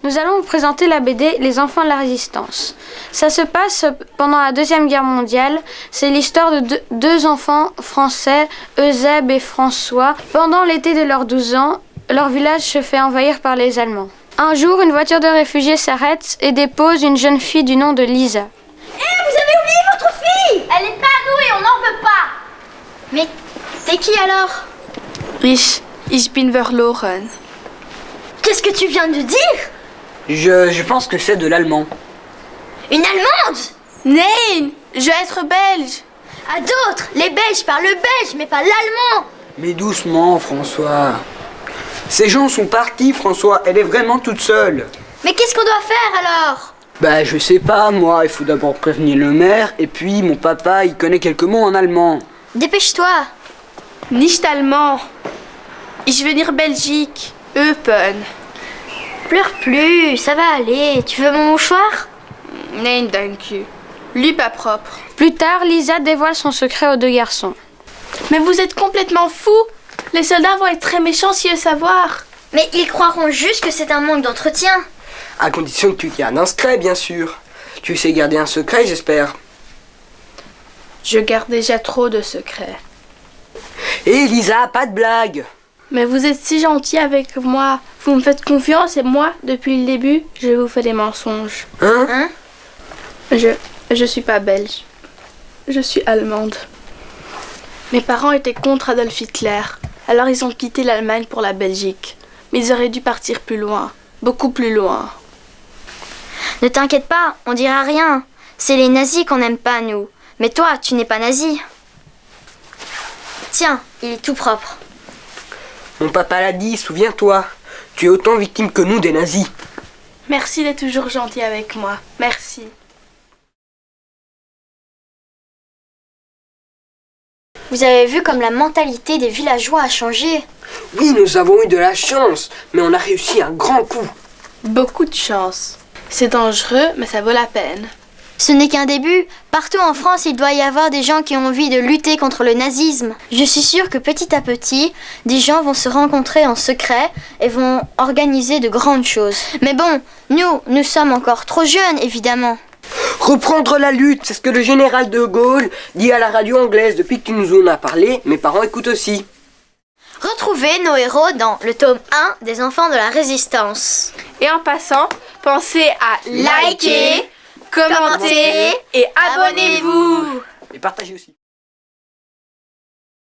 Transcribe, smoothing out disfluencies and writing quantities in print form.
Nous allons vous présenter la BD Les Enfants de la Résistance. Ça se passe pendant la Deuxième Guerre mondiale. C'est l'histoire de deux enfants français, Eusèbe et François. Pendant l'été de leurs 12 ans, leur village se fait envahir par les Allemands. Un jour, une voiture de réfugiés s'arrête et dépose une jeune fille du nom de Lisa. Vous avez oublié votre fille! Elle n'est pas à nous et on n'en veut pas! Mais t'es qui alors? Ich bin verloren. Qu'est-ce que tu viens de dire? Je pense que c'est de l'allemand. Une Allemande? Nein, je veux être belge. À d'autres, les Belges parlent le belge mais pas l'allemand! Mais doucement, François. Ces gens sont partis, François. Elle est vraiment toute seule. Mais qu'est-ce qu'on doit faire alors? Bah, je sais pas, moi. Il faut d'abord prévenir le maire. Et puis, mon papa, il connaît quelques mots en allemand. Dépêche-toi! Nicht allemand. Ich will in Belgique. Eupen. Pleure plus, ça va aller. Tu veux mon mouchoir? Nein, danke. Lui pas propre. Plus tard, Lisa dévoile son secret aux deux garçons. Mais vous êtes complètement fous. Les soldats vont être très méchants s'ils le savoir. Mais ils croiront juste que c'est un manque d'entretien. À condition que tu gardes un secret, bien sûr. Tu sais garder un secret, j'espère. Je garde déjà trop de secrets. Hé, Lisa, pas de blague. Mais vous êtes si gentil avec moi. Vous me faites confiance et moi, depuis le début, je vous fais des mensonges. Hein? Je suis pas belge. Je suis allemande. Mes parents étaient contre Adolf Hitler. Alors ils ont quitté l'Allemagne pour la Belgique. Mais ils auraient dû partir plus loin. Beaucoup plus loin. Ne t'inquiète pas, on dira rien. C'est les nazis qu'on n'aime pas, nous. Mais toi, tu n'es pas nazi. Tiens, il est tout propre. Mon papa l'a dit, souviens-toi. Tu es autant victime que nous des nazis. Merci d'être toujours gentil avec moi. Merci. Vous avez vu comme la mentalité des villageois a changé? Oui, nous avons eu de la chance, mais on a réussi un grand coup. Beaucoup de chance. C'est dangereux, mais ça vaut la peine. Ce n'est qu'un début. Partout en France, il doit y avoir des gens qui ont envie de lutter contre le nazisme. Je suis sûre que petit à petit, des gens vont se rencontrer en secret et vont organiser de grandes choses. Mais bon, nous sommes encore trop jeunes, évidemment. Reprendre la lutte, c'est ce que le général de Gaulle dit à la radio anglaise. Depuis que tu nous en as parlé, mes parents écoutent aussi. Retrouvez nos héros dans le tome 1 des Enfants de la Résistance. Et en passant, pensez à liker, commenter et abonnez-vous. Et partagez aussi.